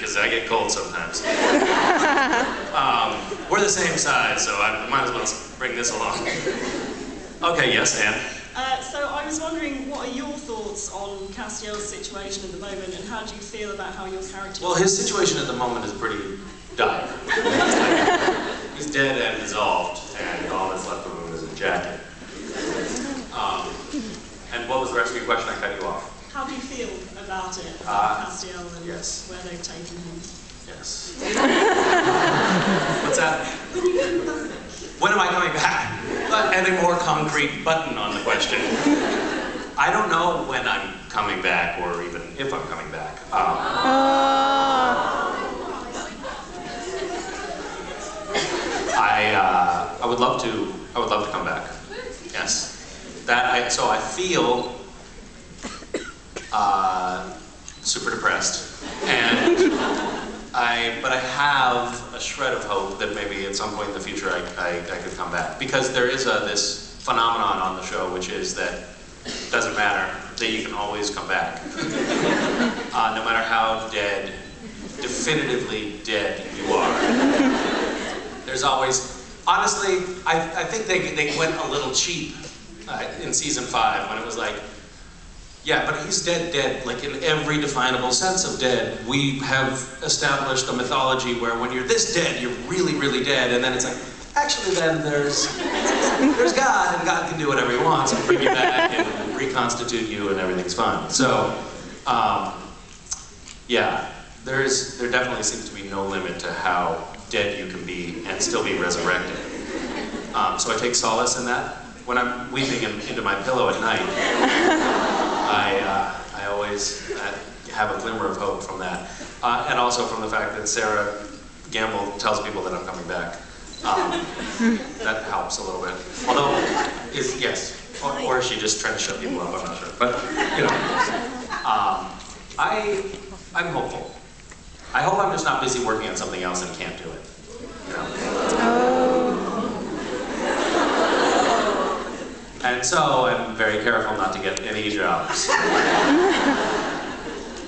because I get cold sometimes. We're the same size, so I might as well bring this along. Okay, yes, Anne? So I was wondering, what are your thoughts on Castiel's situation at the moment, and how do you feel about how your character... Well, his situation at the moment is pretty dire. He's dead and dissolved, and all that's left of him is a jacket. And what was the rest of your question? I cut you off. How do you feel about it, about Castiel and yes. where they've taken him? Yes. What's that? When am I coming back? And a more concrete button on the question. I don't know when I'm coming back, or even if I'm coming back. I would love to. I would love to come back. Yes. So I feel super depressed, but I have a shred of hope that maybe at some point in the future I could come back, because there is this phenomenon on the show, which is that it doesn't matter, that you can always come back. No matter how dead, definitively dead you are. There's always, honestly, I think they went a little cheap in season 5 when it was like, yeah, but he's dead, like in every definable sense of dead. We have established a mythology where when you're this dead, you're really, really dead, and then it's like, actually then there's God, and God can do whatever he wants and bring you back and reconstitute you and everything's fine. So, yeah, there definitely seems to be no limit to how dead you can be and still be resurrected. So I take solace in that. When I'm weeping into my pillow at night, I always have a glimmer of hope from that. And also from the fact that Sarah Gamble tells people that I'm coming back. That helps a little bit. Although, yes, or she just trying to shut people up, I'm not sure. But, you know, I'm hopeful. I hope I'm just not busy working on something else and can't do it. You know? And so I'm very careful not to get any jobs.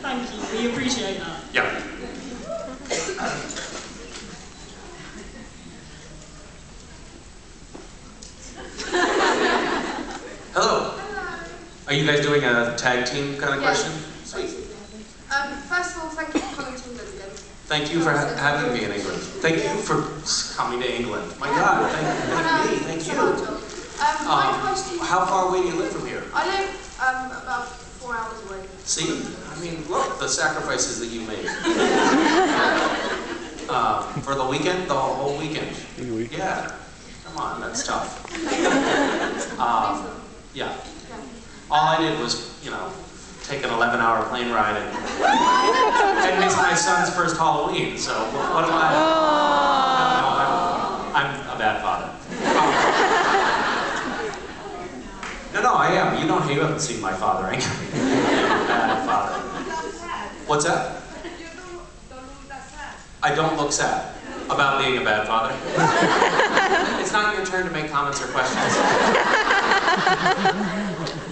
Thank you, we appreciate that. Yeah. Hello. Are you guys doing a tag team kind of question? Sweet. First of all, thank you for coming to England again. Thank you for having me in England. Thank you for coming to England. My God, thank you. My question... How far away do you live from here? I live about 4 hours away. See? I mean, look, the sacrifices that you made. For the weekend? The whole weekend? Yeah. Come on, that's tough. Yeah. All I did was, you know, take an 11-hour plane ride and miss my son's first Halloween, so what am I? No, I'm a bad father. No, I am. You haven't seen my fathering. I'm a bad father. What's that? I don't look sad about being a bad father. It's not your turn to make comments or questions.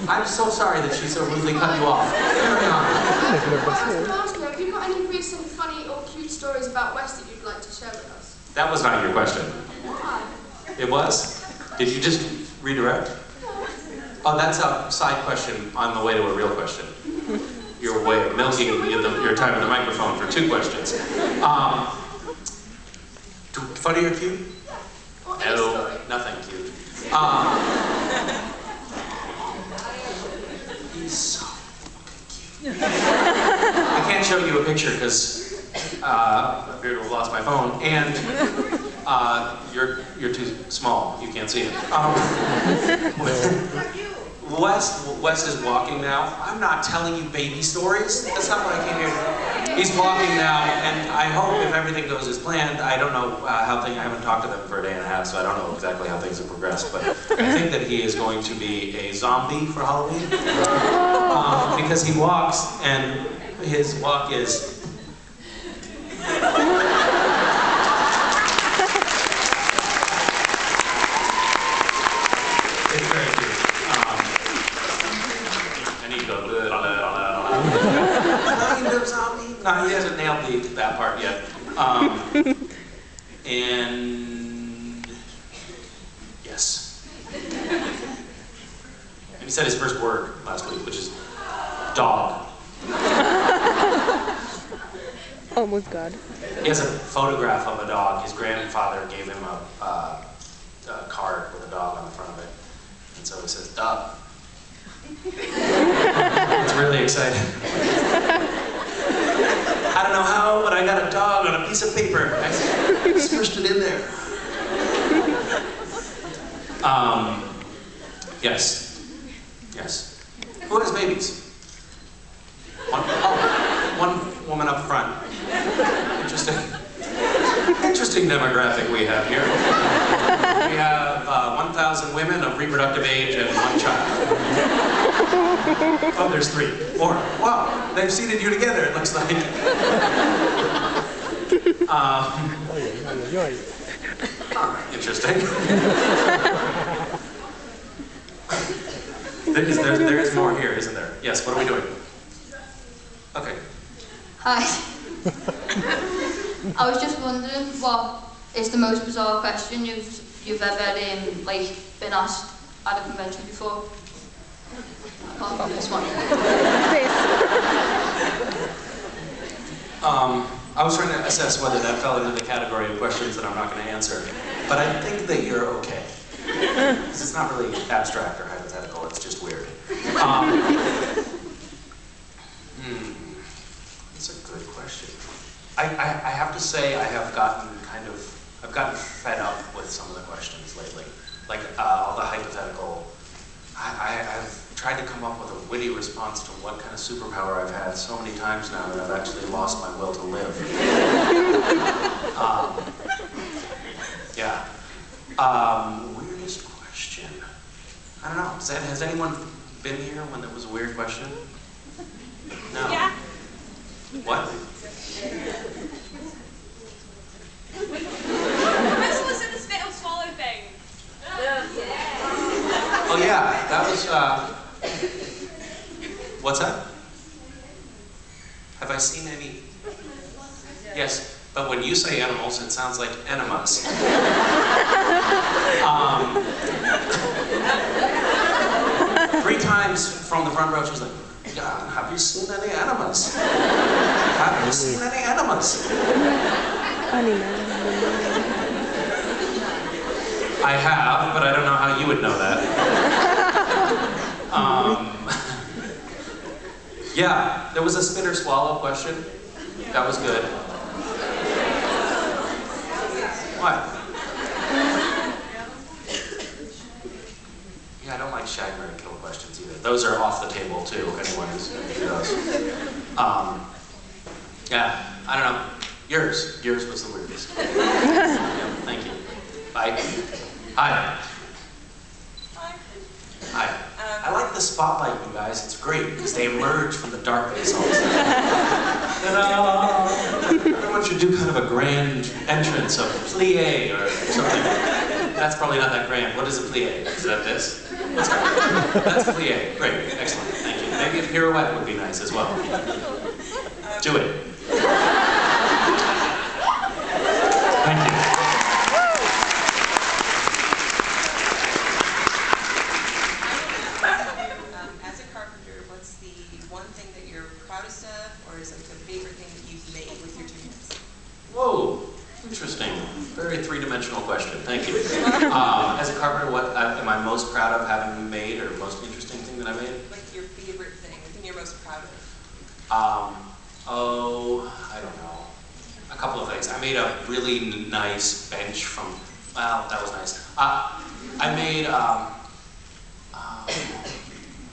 I'm so sorry that she so rudely cut you off. Carry on. I was going to ask you, have you got any recent funny or cute stories about West that you'd like to share with us? That was not your question. Why? It was? Did you just redirect? Oh, that's a side question on the way to a real question. Your way of milking your time in the microphone for 2 questions. Funny or cute? Or No, story? nothing cute. He's so cute. I can't show you a picture because I appear to have lost my phone, and you're too small. You can't see it. West is walking now. I'm not telling you baby stories. That's not what I came here to do. He's walking now, and I hope if everything goes as planned, I don't know I haven't talked to them for a day and a half, so I don't know exactly how things have progressed, but I think that he is going to be a zombie for Halloween. Because he walks, and his walk is... It's very cute. And he goes, kind of zombie. No, he hasn't nailed the that part yet. And yes. And he said his first word last week, which is dog. Almost God. He has a photograph of a dog. His grandfather gave him a card with a dog on the front of it. And so he says, dog. It's really exciting. I don't know how, but I got a dog on a piece of paper. I smushed it in there. Yes. Yes. Who has babies? One woman up front. Interesting demographic we have here. We have 1,000 women of reproductive age and 1 child. Oh, there's 3, 4. Wow, they've seated you together, it looks like. Interesting. There is more here, isn't there? Yes, what are we doing? Okay. Hi. I was just wondering, what is the most bizarre question you've ever been asked at a convention before? I can't think of this one. I was trying to assess whether that fell into the category of questions that I'm not going to answer, but I think that you're okay. Because it's not really abstract or hypothetical, it's just weird. That's a good question. I have to say I've gotten fed up with some of the questions lately. Like all the hypothetical, I've tried to come up with a witty response to what kind of superpower I've had so many times now that I've actually lost my will to live. Yeah. Weirdest question. I don't know. Has anyone been here when there was a weird question? No. Yeah. What? What's in the spit or swallow thing? Oh yeah, that was, what's that? Have I seen any? Yes, but when you say animals, it sounds like enemas. 3 times from the front row, she was like, yeah, have you seen any enemas? Have you seen any enemas? I have, but I don't know how you would know that. Yeah, there was a spit or swallow question. That was good. What? Yeah, I don't like shag, marry, kill questions either. Those are off the table too, if anyone is going to do those. Yeah, I don't know. Yours was the weirdest. Yeah, thank you. Bye. Hi. Hi. Hi. I like the spotlight, you guys. It's great because they emerge from the darkness all of a sudden. Ta-da! Everyone should do kind of a grand entrance of plie or something. That's probably not that grand. What is a plie? Is that this? That's plie. Great. Excellent. Thank you. Maybe a pirouette would be nice as well. Do it. Thank you. As a carpenter, what's the one thing that you're proudest of, or is it the favorite thing that you've made with your 2 hands? Whoa, interesting. Very 3-dimensional question. Thank you. As a carpenter, what am I most proud of having made, or most interesting thing that I made? Like your favorite thing, the thing you're most proud of? Oh, I don't know. A couple of things. I made a really nice bench from, well, that was nice. I made,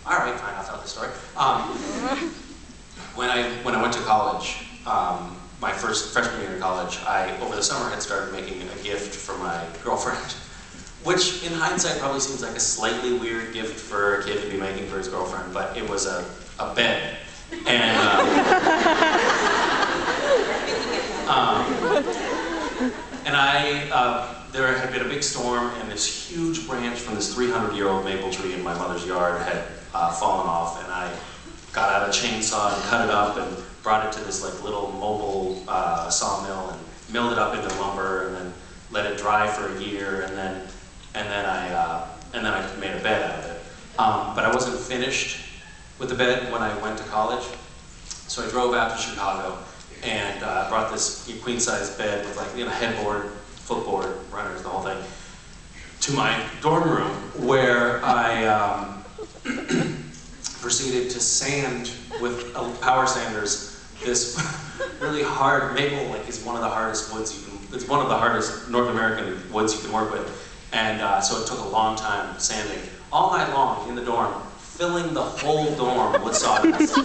all right, fine, I'll tell the story. When I went to college, my freshman year in college, I, over the summer, had started making a gift for my girlfriend, which in hindsight probably seems like a slightly weird gift for a kid to be making for his girlfriend, but it was a bed. And, there had been a big storm, and this huge branch from this 300-year-old maple tree in my mother's yard had fallen off, and I got out a chainsaw and cut it up and brought it to this like little mobile sawmill and milled it up into lumber and then let it dry for a year and then I made a bed out of it. But I wasn't finished with the bed when I went to college, so I drove out to Chicago and brought this queen-size bed with like headboard, footboard, runners, the whole thing, to my dorm room where I proceeded to sand with power sanders this really hard maple. Like is one of the hardest woods you can. It's one of the hardest North American woods you can work with, and so it took a long time sanding all night long in the dorm, filling the whole dorm with sawdust.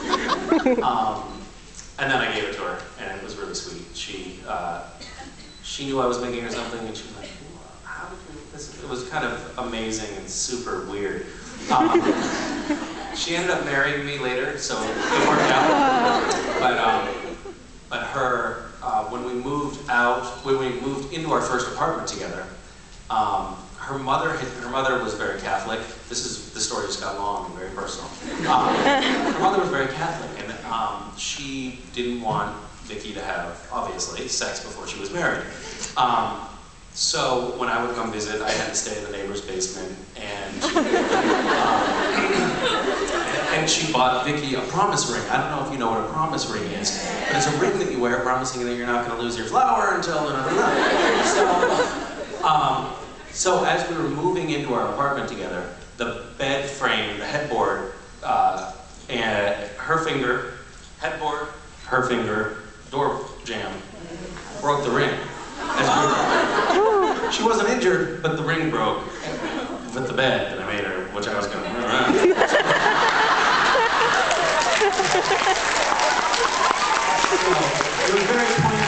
And then I gave it to her, and it was really sweet. She knew I was making her something, and she was like, "How did you make this?" It was kind of amazing and super weird. She ended up marrying me later, so it worked out. But her, when we moved into our first apartment together, her mother was very Catholic. The story just got long and very personal. Her mother was very Catholic, and she didn't want Vicky to have, obviously, sex before she was married. So when I would come visit, I had to stay in the neighbor's basement, and she bought Vicky a promise ring. I don't know if you know what a promise ring is, but it's a ring that you wear promising that you're not going to lose your flower until So as we were moving into our apartment together, the bed frame, the headboard, and her finger, headboard, her finger, door jamb, broke the ring. She wasn't injured, but the ring broke with the bed that I made her, which I was going to run around. So, it was very poignant.